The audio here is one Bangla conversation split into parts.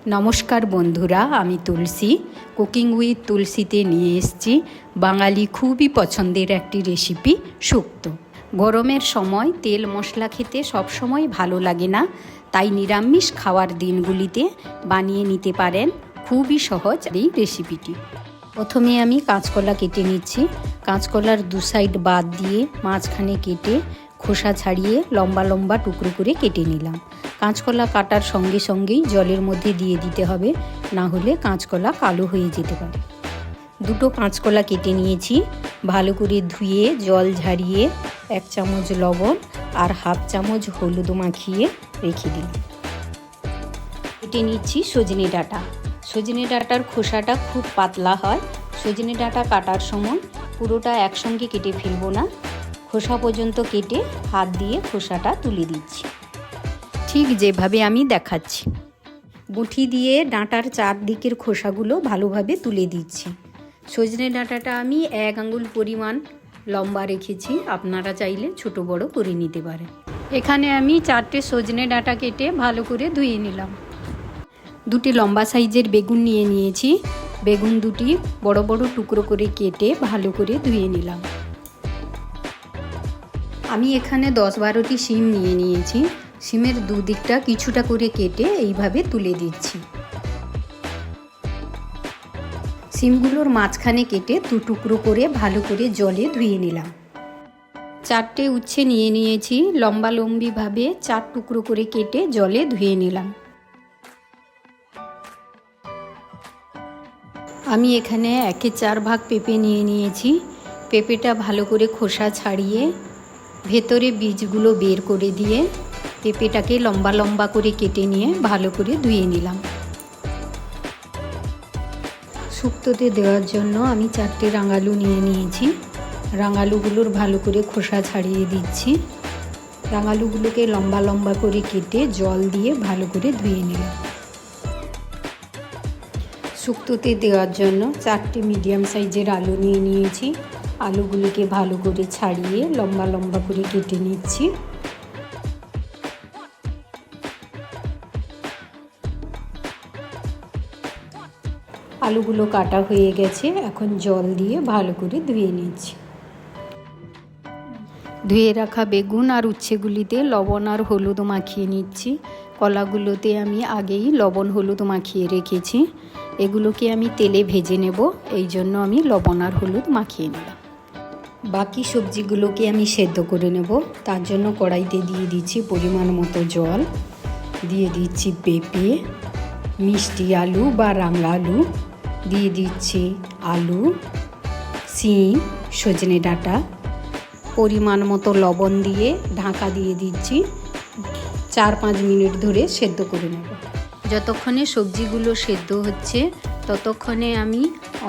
নমস্কার বন্ধুরা, আমি তুলসী কুকিং উইথ তুলসীতে নিয়ে এসেছি বাঙালি খুবই পছন্দের একটি রেসিপি শুক্তো। গরমের সময় তেল মশলা খেতে সবসময় ভালো লাগে না, তাই নিরামিষ খাওয়ার দিনগুলিতে বানিয়ে নিতে পারেন খুবই সহজ এই রেসিপিটি। প্রথমে আমি কাঁচকলা কেটে নিচ্ছি। কাঁচকলার দু সাইড বাদ দিয়ে মাঝখানে কেটে খোসা ছাড়িয়ে লম্বা লম্বা টুকরো করে কেটে নিলাম। কাঁচকলা কাটার সঙ্গে সঙ্গেই জলের মধ্যে দিয়ে দিতে হবে, না হলে কাঁচকলা কালো হয়ে যেতে পারে। দুটো কাঁচকলা কেটে নিয়েছি, ভালো করে ধুয়ে জল ঝারিয়ে 1 চামচ লবণ আর 1/2 চামচ হলুদ মাখিয়ে রেখে দিলাম। কেটে নিচ্ছি সজনে ডাঁটা। সজনে ডাঁটার খোসাটা খুব পাতলা হয়। সজনে ডাঁটা কাটার সময় পুরোটা একসঙ্গে কেটে ফেলবো না, খোসা পর্যন্ত কেটে হাত দিয়ে খোসাটা তুলে দিচ্ছি, ঠিক যেভাবে আমি দেখাচ্ছি। গুঁঠি দিয়ে ডাঁটার চারদিকের খোসাগুলো ভালোভাবে তুলে দিচ্ছি। সজনে ডাঁটাটা আমি 1 আঙুল পরিমাণ লম্বা রেখেছি, আপনারা চাইলে ছোট বড় করে নিতে পারেন। এখানে আমি 4টে সজনে ডাঁটা কেটে ভালো করে ধুয়ে নিলাম। 2টি লম্বা সাইজের বেগুন নিয়ে নিয়েছি। বেগুন দুটি বড় বড় টুকরো করে কেটে ভালো করে ধুয়ে নিলাম। আমি এখানে 10-12টি শিম নিয়ে নিয়েছি। শিমের দুদিকটা কিছুটা করে কেটে এইভাবে তুলে দিচ্ছি। শিমগুলোর মাঝখানে কেটে 2 টুকরো করে ভালো করে জলে ধুয়ে নিলাম। 4টে উচ্ছে নিয়ে নিয়েছি, লম্বা লম্বিভাবে 4 টুকরো করে কেটে জলে ধুয়ে নিলাম। আমি এখানে 1/4 ভাগ পেঁপে নিয়ে নিয়েছি। পেঁপেটা ভালো করে খোসা ছাড়িয়ে ভেতরে বীজগুলো বের করে দিয়ে পেঁপেটাকে লম্বা লম্বা করে কেটে নিয়ে ভালো করে ধুয়ে নিলাম। শুক্তোতে দেওয়ার জন্য আমি 4টে রাঙালু নিয়ে নিয়েছি। রাঙালুগুলোর ভালো করে খোসা ছাড়িয়ে দিচ্ছি। রাঙালুগুলোকে লম্বা লম্বা করে কেটে জল দিয়ে ভালো করে ধুয়ে নিলাম। শুক্তোতে দেওয়ার জন্য 4টে মিডিয়াম সাইজের আলু নিয়ে নিয়েছি। আলুগুলোকে ভালো করে ছাড়িয়ে লম্বা লম্বা করে কেটে নিচ্ছি। আলুগুলো কাটা হয়ে গেছে, এখন জল দিয়ে ভালো করে ধুয়ে নিচ্ছি। ধুয়ে রাখা বেগুন আর উচ্ছেগুলিতে লবণ আর হলুদ মাখিয়ে নিচ্ছি। কলাগুলোতে আমি আগেই লবণ হলুদ মাখিয়ে রেখেছি। এগুলোকে আমি তেলে ভেজে নেব, এই জন্য আমি লবণ আর হলুদ মাখিয়ে নিলাম। বাকি সবজিগুলোকে আমি সেদ্ধ করে নেব, তার জন্য কড়াইতে দিয়ে দিচ্ছি পরিমাণ মতো জল, দিয়ে দিচ্ছি পেঁপে, মিষ্টি আলু বা রাঙা আলু, দিয়ে দিচ্ছি আলু, শিম, সজনে ডাঁটা, পরিমাণ মতো লবণ দিয়ে ঢাকা দিয়ে দিচ্ছি। 4-5 মিনিট ধরে সেদ্ধ করে নেব। যতক্ষণে সবজিগুলো সেদ্ধ হচ্ছে ততক্ষণে আমি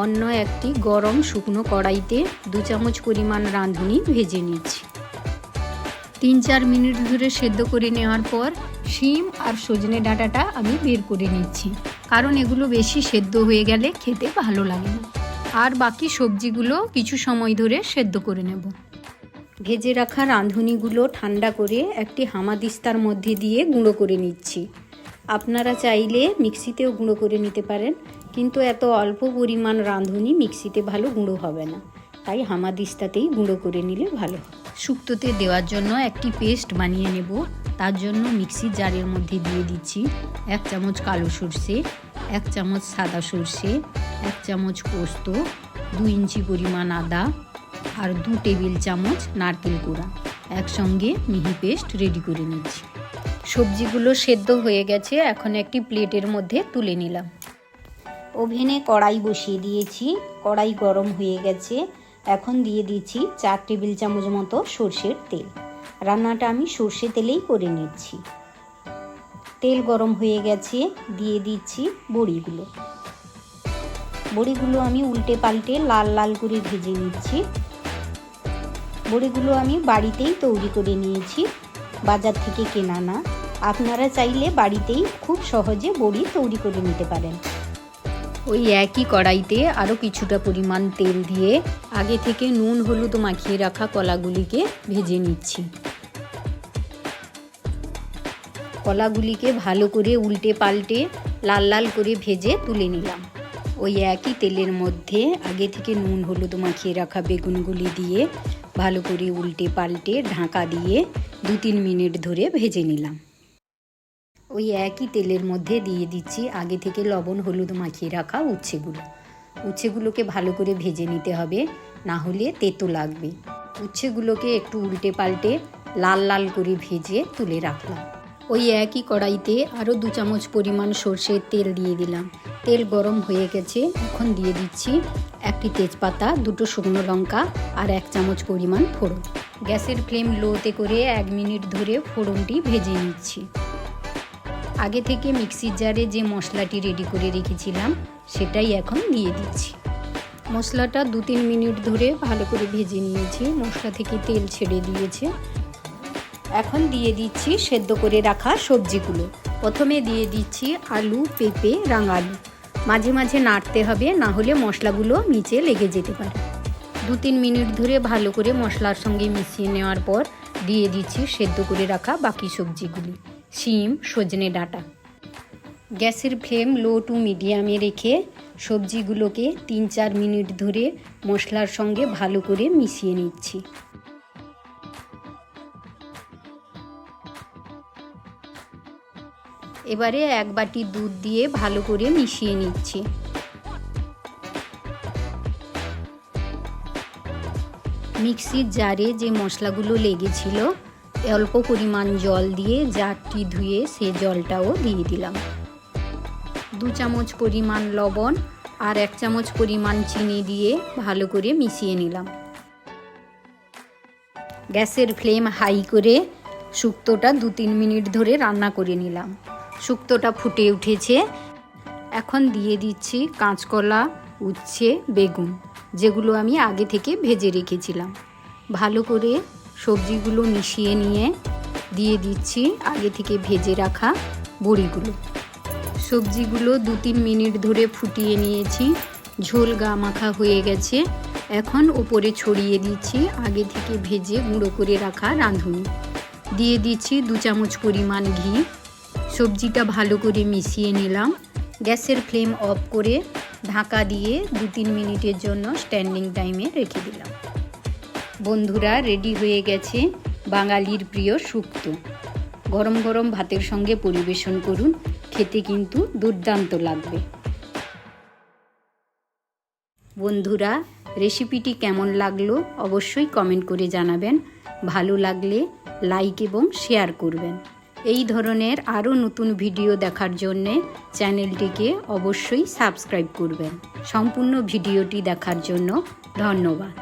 অন্য একটি গরম শুকনো কড়াইতে 2 চামচ পরিমাণ রাঁধুনি ভেজে নিচ্ছি। 3-4 মিনিট ধরে সেদ্ধ করে নেওয়ার পর শিম আর সজনে ডাঁটাটা আমি বের করে নিচ্ছি, কারণ এগুলো বেশি সেদ্ধ হয়ে গেলে খেতে ভালো লাগে না। আর বাকি সবজিগুলো কিছু সময় ধরে সেদ্ধ করে নেব। ভেজে রাখা রাঁধুনিগুলো ঠান্ডা করে একটি হামাদিস্তার মধ্যে দিয়ে গুঁড়ো করে নিচ্ছি। আপনারা চাইলে মিক্সিতেও গুঁড়ো করে নিতে পারেন, কিন্তু এত অল্প পরিমাণ রাঁধুনি মিক্সিতে ভালো গুঁড়ো হবে না, তাই হামাদিস্তাতেই গুঁড়ো করে নিলে ভালো। শুক্তোতে দেওয়ার জন্য একটি পেস্ট বানিয়ে নেব। তার জন্য মিক্সির জারের মধ্যে দিয়ে দিচ্ছি 1 চামচ কালো সর্ষে, 1 চামচ সাদা সর্ষে, 1 চামচ পোস্ত, 2 ইঞ্চি পরিমাণ আদা আর 2 টেবিল চামচ নারকেল কোড়া। একসঙ্গে মিহি পেস্ট রেডি করে নিচ্ছি। সবজিগুলো সেদ্ধ হয়ে গেছে, এখন একটি প্লেটের মধ্যে তুলে নিলাম। ওভেনে কড়াই বসিয়ে দিয়েছি, কড়াই গরম হয়ে গেছে। এখন দিয়ে দিচ্ছি 4 টেবিল চামচ মতো সর্ষের তেল। রান্নাটা আমি সর্ষে তেলেই করে নিচ্ছি। তেল গরম হয়ে গেছে, দিয়ে দিচ্ছি বড়িগুলো। বড়িগুলো আমি উল্টে পাল্টে লাল লাল করে ভেজে নিচ্ছি। বড়িগুলো আমি বাড়িতেই তৈরি করে নিয়েছি, বাজার থেকে কেনা না। আপনারা চাইলে বাড়িতেই খুব সহজে বড়ি তৈরি করে নিতে পারেন। ওই একই কড়াইতে আরও কিছুটা পরিমাণ তেল দিয়ে আগে থেকে নুন হলুদ মাখিয়ে রাখা কলাগুলিকে ভেজে নিচ্ছি। কলাগুলিকে ভালো করে উল্টে পাল্টে লাল লাল করে ভেজে তুলে নিলাম। ওই একই তেলের মধ্যে আগে থেকে নুন হলুদ মাখিয়ে রাখা বেগুনগুলি দিয়ে ভালো করে উল্টে পাল্টে ঢাকা দিয়ে 2-3 মিনিট ধরে ভেজে নিলাম। ওই একই তেলের মধ্যে দিয়ে দিচ্ছি আগে থেকে লবণ হলুদ মাখিয়ে রাখা উচ্ছেগুলোকে ভালো করে ভেজে নিতে হবে, না হলে তেতো লাগবে। উচ্ছেগুলোকে একটু উল্টে পাল্টে লাল লাল করে ভেজে তুলে রাখলাম। ওই একই কড়াইতে আরও 2 চামচ পরিমাণ সর্ষের তেল দিয়ে দিলাম। তেল গরম হয়ে গেছে, এখন দিয়ে দিচ্ছি 1টি তেজপাতা, 2টো শুকনো লঙ্কা আর 1 চামচ পরিমাণ ফোড়ন। গ্যাসের ফ্লেম লোতে করে 1 মিনিট ধরে ফোড়নটি ভেজে নিচ্ছি। আগে থেকে মিক্সির জারে যে মশলাটি রেডি করে রেখেছিলাম সেটাই এখন দিয়ে দিচ্ছি। মশলাটা 2-3 মিনিট ধরে ভালো করে ভেজে নিয়েছি, মশলা থেকে তেল ছেড়ে দিয়েছে। এখন দিয়ে দিচ্ছি সেদ্ধ করে রাখা সবজিগুলো। প্রথমে দিয়ে দিচ্ছি আলু, পেঁপে, রাঙালু। মাঝে মাঝে নাড়তে হবে, না হলে মশলাগুলো নিচে লেগে যেতে পারে। 2-3 মিনিট ধরে ভালো করে মশলার সঙ্গে মিশিয়ে নেওয়ার পর দিয়ে দিচ্ছি সেদ্ধ করে রাখা বাকি সবজিগুলি, শিম, সজনে ডাঁটা। গ্যাসের ফ্লেম লো টু মিডিয়ামে রেখে সবজিগুলোকে 3-4 মিনিট ধরে মশলার সঙ্গে ভালো করে মিশিয়ে নিচ্ছি। এবারে 1 বাটি দুধ দিয়ে ভালো করে মিশিয়ে নিচ্ছি। মিক্সির জারে যে মশলাগুলো লেগেছিল অল্প পরিমাণ জল দিয়ে জারটি ধুয়ে সে জলটাও দিয়ে দিলাম। 2 চামচ পরিমাণ লবণ আর 1 চামচ পরিমাণ চিনি দিয়ে ভালো করে মিশিয়ে নিলাম। গ্যাসের ফ্লেম হাই করে শুক্তোটা 2-3 মিনিট ধরে রান্না করে নিলাম। শুক্তোটা ফুটে উঠেছে, এখন দিয়ে দিচ্ছি কাঁচকলা, উচ্ছে, বেগুন, যেগুলো আমি আগে থেকে ভেজে রেখেছিলাম। ভালো করে সবজিগুলো মিশিয়ে নিয়ে দিয়ে দিচ্ছি আগে থেকে ভেজে রাখা বড়িগুলো। সবজিগুলো 2-3 মিনিট ধরে ফুটিয়ে নিয়েছি, ঝোল গা মাখা হয়ে গেছে। এখন উপরে ছড়িয়ে দিচ্ছি আগে থেকে ভেজে গুঁড়ো করে রাখা রাঁধুনি। দিয়ে দিচ্ছি 2 চামচ পরিমাণ ঘি। সবজিটা ভালো করে মিশিয়ে নিলাম। গ্যাসের ফ্লেম অফ করে ঢাকা দিয়ে 2-3 মিনিটের জন্য স্ট্যান্ডিং টাইমে রেখে দিলাম। বন্ধুরা, রেডি হয়ে গেছে বাঙালির প্রিয় শুক্তো। গরম গরম ভাতের সঙ্গে পরিবেশন করুন, খেতে কিন্তু দুর্দান্ত লাগবে। বন্ধুরা, রেসিপিটি কেমন লাগলো অবশ্যই কমেন্ট করে জানাবেন। ভালো লাগলে লাইক এবং শেয়ার করবেন। এই ধরনের আরও নতুন ভিডিও দেখার জন্যে চ্যানেলটিকে অবশ্যই সাবস্ক্রাইব করবেন। সম্পূর্ণ ভিডিওটি দেখার জন্য ধন্যবাদ।